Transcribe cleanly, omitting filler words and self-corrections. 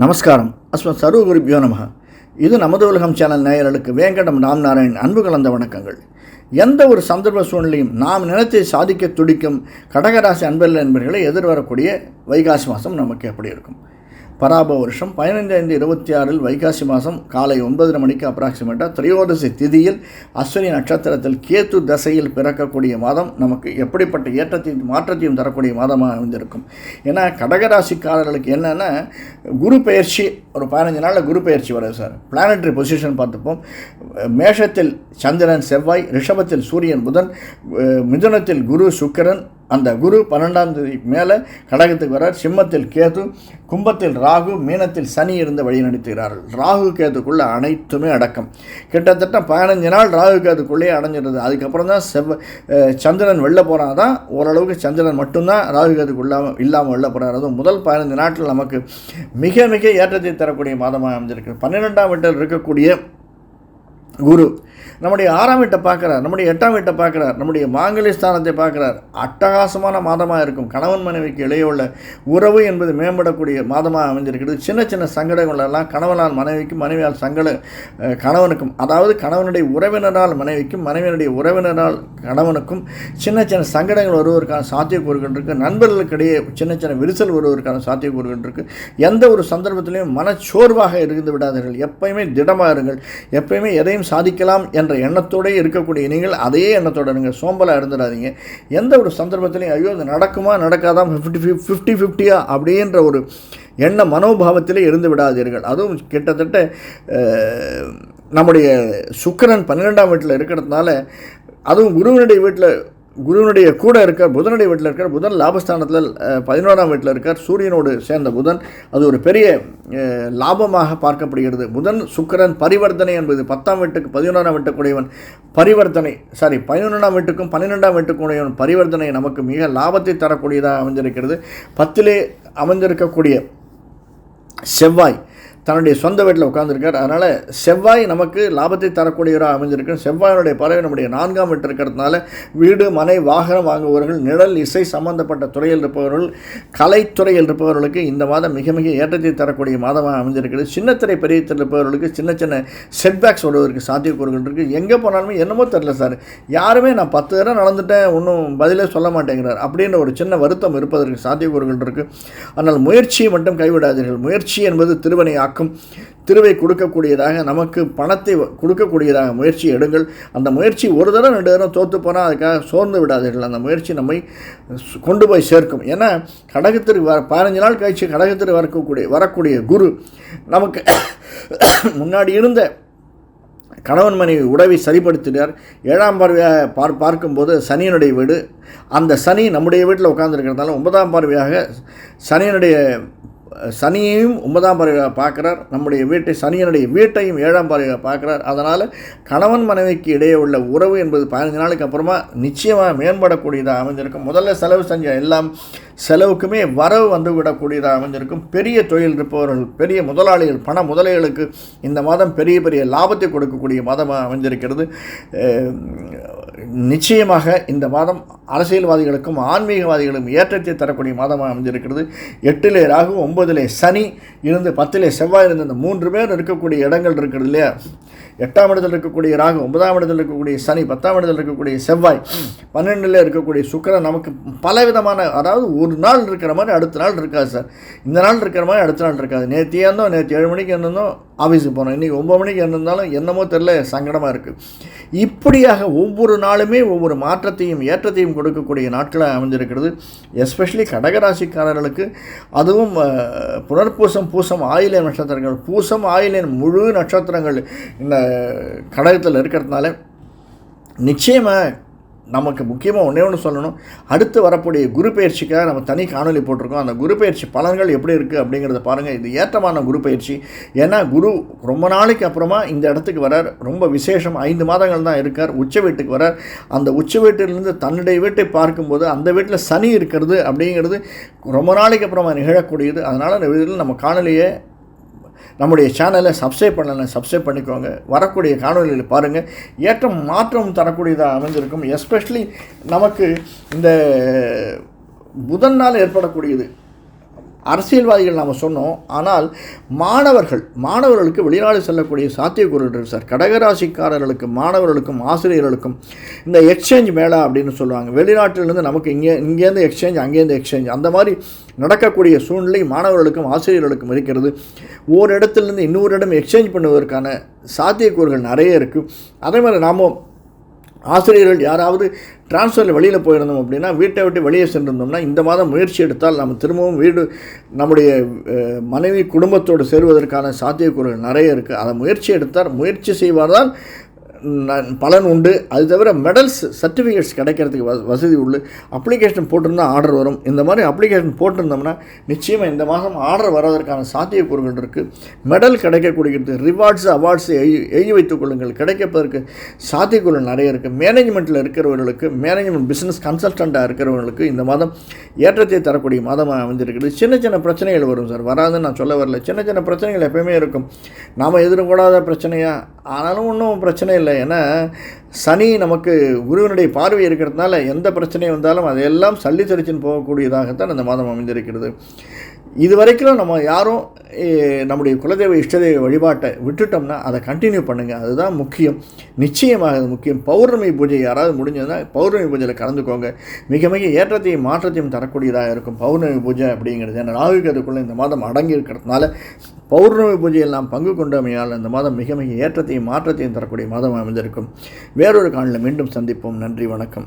நமஸ்காரம். அஸ்மத் சர்வ குருபியோ நமக. இது நமது உலகம் சேனல் நேயர்களுக்கு வேங்கடம் ராம்நாராயண் அன்பு கலந்த வணக்கங்கள். எந்த ஒரு சந்தர்ப்ப சூழ்நிலையும் நாம் நினைத்தை சாதிக்க துடிக்கும் கடகராசி அன்பர்களை எதிர்வரக்கூடிய வைகாசி மாதம் நமக்கு எப்படி இருக்கும்? பராப வருஷம் 15/5/26 வைகாசி மாதம் காலை 9:30 மணிக்கு அப்ராக்சிமேட்டாக திரையோதசி திதியில் அஸ்வினி நட்சத்திரத்தில் கேத்து தசையில் பிறக்கக்கூடிய மாதம் நமக்கு எப்படிப்பட்ட ஏற்றத்தையும் மாற்றத்தையும் தரக்கூடிய மாதமாக அமைந்திருக்கும். ஏன்னா கடகராசிக்காரர்களுக்கு என்னென்னா குரு பயிற்சி ஒரு 15 நாளில் குரு பயிற்சி வருது சார். பிளானட்டரி பொசிஷன் பார்த்துப்போம். மேஷத்தில் சந்திரன் செவ்வாய், ரிஷபத்தில் சூரியன் புதன், மிதுனத்தில் குரு சுக்கிரன், அந்த குரு 12ஆம் தேதி மேலே கடகத்துக்கு வரார். சிம்மத்தில் கேது, கும்பத்தில் ராகு, மீனத்தில் சனி இருந்து வழி நடத்துகிறார்கள். ராகு கேதுக்குள்ளே அனைத்துமே அடக்கம். கிட்டத்தட்ட 15 நாள் ராகு கேதுக்குள்ளேயே அடைஞ்சிடுது. அதுக்கப்புறம் தான் சந்திரன் வெளில போனால் தான் ஓரளவுக்கு சந்திரன் மட்டும்தான் ராகு கேதுக்குள்ள இல்லாமல் வெளில போகிறார். அதுவும் முதல் 15 நாட்கள் நமக்கு மிக மிக ஏற்றத்தை தரக்கூடிய மாதமாக அமைஞ்சிருக்கு. 12ஆம் வீட்டில் இருக்கக்கூடிய குரு நம்முடைய 6ஆம் வீட்டை பார்க்குறார், நம்முடைய 8ஆம் வீட்டை பார்க்குறார், நம்முடைய மாங்கல்ய ஸ்தானத்தை பார்க்குறார். அட்டகாசமான மாதமாக இருக்கும். கணவன் மனைவிக்கு இடையே உள்ள உறவு என்பது மேம்படக்கூடிய மாதமாக அமைஞ்சிருக்கிறது. சின்ன சின்ன சங்கடங்களெல்லாம் கணவனால் மனைவிக்கும், மனைவியால் கணவனுக்கும், அதாவது கணவனுடைய உறவினரால் மனைவிக்கும், மனைவியினுடைய உறவினரால் கணவனுக்கும் சின்ன சின்ன சங்கடங்கள் வருவதற்கான சாத்தியக்கூறுகள் இருக்குது. நண்பர்களுக்கிடையே சின்ன சின்ன விரிசல் வருவதற்கான சாத்தியக்கூறுகள் இருக்குது. எந்த ஒரு சந்தர்ப்பத்திலையும் மனச்சோர்வாக இருந்து விடாதீர்கள். எப்பயுமே திடமாக இருங்கள். எப்பயுமே எதையும் சாதிக்கலாம் என்ற எண்ணத்தோடு இருக்கக்கூடிய நீங்கள் அதே எண்ணத்தோடு இருங்க. சோம்பலாக இருந்துடாதீங்க. எந்த ஒரு சந்தர்ப்பத்திலையும் ஐயோ இது நடக்குமா நடக்காதான் 50-50 அப்படின்ற ஒரு எண்ண மனோபாவத்திலே இருந்து விடாதீர்கள். அதுவும் கிட்டத்தட்ட நம்முடைய சுக்கிரன் 12ஆம் வீட்டில் இருக்கிறதுனால, அதுவும் குருவினுடைய கூட இருக்கார், புதனுடைய வீட்டில் இருக்கார். புதன் லாபஸ்தானத்தில் 11ஆம் வீட்டில் இருக்கார். சூரியனோடு சேர்ந்த புதன் அது ஒரு பெரிய லாபமாக பார்க்கப்படுகிறது. புதன் சுக்கிரன் பரிவர்த்தனை என்பது 10ஆம் வீட்டுக்கு 11ஆம் வீட்டுக்குடையவன் பரிவர்த்தனை 11ஆம் வீட்டுக்கும் 12ஆம் வீட்டுக்குடையவன் பரிவர்த்தனை நமக்கு மிக லாபத்தை தரக்கூடியதாக அமைந்திருக்கிறது. 10லே அமைந்திருக்கக்கூடிய செவ்வாய் தன்னுடைய சொந்த வீட்டில் உட்கார்ந்துருக்கார். அதனால் செவ்வாய் நமக்கு லாபத்தை தரக்கூடியவராக அமைஞ்சிருக்கு. செவ்வாயினுடைய பறவை நம்முடைய 4ஆம் வீட்டில் இருக்கிறதுனால வீடு, மனை, வாகனம் வாங்குபவர்கள், நிழல், இசை சம்பந்தப்பட்ட துறையில் இருப்பவர்கள், கலைத்துறையில் இருப்பவர்களுக்கு இந்த மாதம் மிக மிக ஏற்றத்தை தரக்கூடிய மாதமாக அமைஞ்சிருக்கிறது. சின்னத்திரை பெரிய இருப்பவர்களுக்கு சின்ன சின்ன செட்பேக்ஸ் வருவதற்கு சாத்தியக்கூறுகள் இருக்குது. எங்கே போனாலுமே என்னமோ தெரில சார், யாருமே நான் 10 தடவை நடந்துட்டேன் ஒன்றும் பதிலே சொல்ல மாட்டேங்கிறார் அப்படின்ற ஒரு சின்ன வருத்தம் இருப்பதற்கு சாத்தியக்கூறுகள் இருக்குது. ஆனால் முயற்சியை மட்டும் கைவிடாதீர்கள். முயற்சி என்பது திருவினை திருவை கொடுக்கக்கூடியதாக, நமக்கு பணத்தை கொடுக்கக்கூடியதாக முயற்சி எடுங்கள். அந்த முயற்சி ஒரு தடவை 2 தடவை தோற்று போனால் அதுக்காக சோர்ந்து விடாதீர்கள். அந்த முயற்சி நம்மை கொண்டு போய் சேர்க்கும். ஏன்னா கடகத்திற்கு 15 நாள் கழிச்சு கடகத்திற்கு வரக்கூடிய குரு நமக்கு முன்னாடி இருந்த கணவன் மனைவி உறவை சரிப்படுத்தினார். 7ஆம் பார்வையாக பார்க்கும்போது சனியினுடைய வீடு, அந்த சனி நம்முடைய வீட்டில் உட்கார்ந்துருக்கிறதுனால 9ஆம் பார்வையாக சனியையும் 9ஆம் பார்வையாக பார்க்குறார். நம்முடைய சனியனுடைய வீட்டையும் 7ஆம் பார்வையாக பார்க்குறார். அதனால் கணவன் மனைவிக்கு இடையே உள்ள உறவு என்பது 15 நாளுக்கு அப்புறமா நிச்சயமாக மேம்படக்கூடியதாக அமைஞ்சிருக்கும். முதல்ல செலவு செஞ்ச எல்லாம் செலவுக்குமே வரவு வந்து விடக்கூடியதாக அமைஞ்சிருக்கும். பெரிய தொழில் இருப்பவர்கள், பெரிய முதலாளிகள், பண முதலைகளுக்கு இந்த மாதம் பெரிய பெரிய லாபத்தை கொடுக்கக்கூடிய மாதமாக அமைஞ்சிருக்கிறது. நிச்சயமாக இந்த மாதம் அரசியல்வாதிகளுக்கும் ஆன்மீகவாதிகளுக்கும் ஏற்றத்தை தரக்கூடிய மாதமாக அமைஞ்சிருக்கிறது. 8லே ராகு, 9லே சனி இருந்து 10லே செவ்வாய் இருந்து இந்த 3 பேர் இருக்கக்கூடிய இடங்கள் இருக்கிறது இல்லையா? 8ஆம் இடத்தில் இருக்கக்கூடிய ராகு, 9ஆம் இடத்தில் இருக்கக்கூடிய சனி, 10ஆம் இடத்தில் இருக்கக்கூடிய செவ்வாய், 12ல் இருக்கக்கூடிய சுக்கிரன் நமக்கு பலவிதமான, அதாவது ஒரு நாள் இருக்கிற மாதிரி அடுத்த நாள் இருக்காது சார். இந்த நாள் இருக்கிற மாதிரி அடுத்த நாள் இருக்காது. நேற்று 7 மணிக்கு இருந்தோம் ஆஃபீஸுக்கு போனோம், இன்றைக்கி 9 மணிக்கு இருந்தாலும் என்னமோ தெரில சங்கடமாக இருக்குது. இப்படியாக ஒவ்வொரு நாளுமே ஒவ்வொரு மாற்றத்தையும் ஏற்றத்தையும் கொடுக்கக்கூடிய நாட்களாக அமைஞ்சிருக்கிறது. எஸ்பெஷலி கடகராசிக்காரர்களுக்கு, அதுவும் புனர்பூசம், பூசம், ஆயில்யம் நட்சத்திரங்கள், பூசம் ஆயில்யம் முழு நட்சத்திரங்கள் இந்த கடகத்தில் இருக்கிறதுனால நிச்சயமாக நமக்கு முக்கியமாக ஒன்று சொல்லணும். அடுத்து வரக்கூடிய குரு பயிற்சிக்காக நம்ம தனி காணொலி போட்டிருக்கோம். அந்த குரு பயிற்சி பலன்கள் எப்படி இருக்குது அப்படிங்கிறத பாருங்கள். இது ஏற்றமான குரு பயிற்சி. ஏன்னா குரு ரொம்ப நாளைக்கு அப்புறமா இந்த இடத்துக்கு வரார். ரொம்ப விசேஷம். 5 மாதங்கள் தான் இருக்கார். உச்ச வீட்டுக்கு வரார். அந்த உச்ச வீட்டிலிருந்து தன்னுடைய வீட்டை பார்க்கும்போது அந்த வீட்டில் சனி இருக்கிறது அப்படிங்கிறது ரொம்ப நாளைக்கு அப்புறமா நிகழக்கூடியது. அதனால் இந்த வீட்டில் நம்ம காணொலியை நம்முடைய சேனலை சப்ஸ்கிரைப் பண்ணிக்கோங்க. வரக்கூடிய காணொலியில் பாருங்கள். ஏற்றம் மாற்றம் தரக்கூடியதாக அமைந்திருக்கும். எஸ்பெஷலி நமக்கு இந்த புதனால் ஏற்படக்கூடியது அரசியல்வாதிகள் நாம் சொன்னோம். ஆனால் மாணவர்களுக்கு வெளிநாடு செல்லக்கூடிய சாத்தியக்கூறுகள் இருக்குது சார். கடகராசிக்காரர்களுக்கு, மாணவர்களுக்கும், ஆசிரியர்களுக்கும் இந்த எக்ஸ்சேஞ்ச் மேளா அப்படின்னு சொல்லுவாங்க. வெளிநாட்டிலேருந்து நமக்கு இங்கேருந்து எக்ஸ்சேஞ்ச், அங்கேருந்து எக்ஸ்சேஞ்ச், அந்த மாதிரி நடக்கக்கூடிய சூழ்நிலை மாணவர்களுக்கும் ஆசிரியர்களுக்கும் இருக்கிறது. ஒரு இடத்துலேருந்து இன்னொரு இடம் எக்ஸ்சேஞ்ச் பண்ணுவதற்கான சாத்தியக்கூறுகள் நிறைய இருக்குது. அதே மாதிரி நாம் ஆசிரியர்கள் யாராவது டிரான்ஸ்ஃபரில் வெளியில் போயிருந்தோம் அப்படின்னா, வீட்டை விட்டு வெளியே சென்றிருந்தோம்னா, இந்த மாதம் முயற்சி எடுத்தால் நம்ம திரும்பவும் நம்முடைய மனைவி குடும்பத்தோடு சேருவதற்கான சாத்தியக்கூறுகள் நிறைய இருக்குது. அதை முயற்சி செய்வார்தான் பலன் உண்டு. அது தவிர மெடல்ஸ், சர்டிஃபிகேட்ஸ் கிடைக்கிறதுக்கு வசதி உள்ள அப்ளிகேஷன் போட்டிருந்தால் ஆர்டர் வரும். இந்த மாதிரி அப்ளிகேஷன் போட்டிருந்தோம்னா நிச்சயமாக இந்த மாதம் ஆர்டர் வர்றதற்கான சாத்தியக்கூறுகள் இருக்குது. மெடல் கிடைக்கக்கூடியது, ரிவார்ட்ஸ், அவார்ட்ஸ் எழுதி வைத்துக் கொள்ளுங்கள், கிடைப்பதற்கு சாத்தியக்கூறுகள் நிறைய இருக்குது. மேனேஜ்மெண்ட்டில் இருக்கிறவர்களுக்கு, மேனேஜ்மெண்ட் பிஸ்னஸ் கன்சல்டண்ட்டாக இருக்கிறவர்களுக்கு இந்த மாதம் ஏற்றத்தை தரக்கூடிய மாதமாக அமைஞ்சிருக்குது. சின்ன சின்ன பிரச்சனைகள் வரும் சார், வராதுன்னு நான் சொல்ல வரல. சின்ன சின்ன பிரச்சனைகள் எப்பயுமே இருக்கும். நாம் எதிர்கூடாத பிரச்சனையாக ஆனாலும் ஒன்றும் பிரச்சனை இல்லை. ஏன்னா சனி நமக்கு குருவினுடைய பார்வை இருக்கிறதுனால எந்த பிரச்சனை வந்தாலும் அதையெல்லாம் சல்லிச்சரிச்சின்னு போகக்கூடியதாகத்தான் இந்த மாதம் அமைந்திருக்கிறது. இது வரைக்கும் நம்ம யாரும் நம்முடைய குலதெய்வ இஷ்டதெய்வ வழிபாட்டை விட்டுட்டோம்னா அதை கண்டினியூ பண்ணுங்கள். அதுதான் முக்கியம், நிச்சயமாக அது முக்கியம். பௌர்ணமி பூஜை யாராவது முடிஞ்சதுன்னா பௌர்ணமி பூஜையில் கலந்துக்கோங்க. மிக மிக ஏற்றத்தையும் மாற்றத்தையும் தரக்கூடியதாக இருக்கும் பௌர்ணமி பூஜை அப்படிங்கிறது. ஏன்னா ராகுகேதுக்குள்ளே இந்த மாதம் அடங்கி இருக்கிறதுனால பௌர்ணமி பூஜையில் நாம் பங்கு கொண்டமையால் இந்த மாதம் மிக மிக ஏற்றத்தையும் மாற்றத்தையும் தரக்கூடிய மாதம் அமைந்திருக்கும். வேறொரு காலில் மீண்டும் சந்திப்போம். நன்றி, வணக்கம்.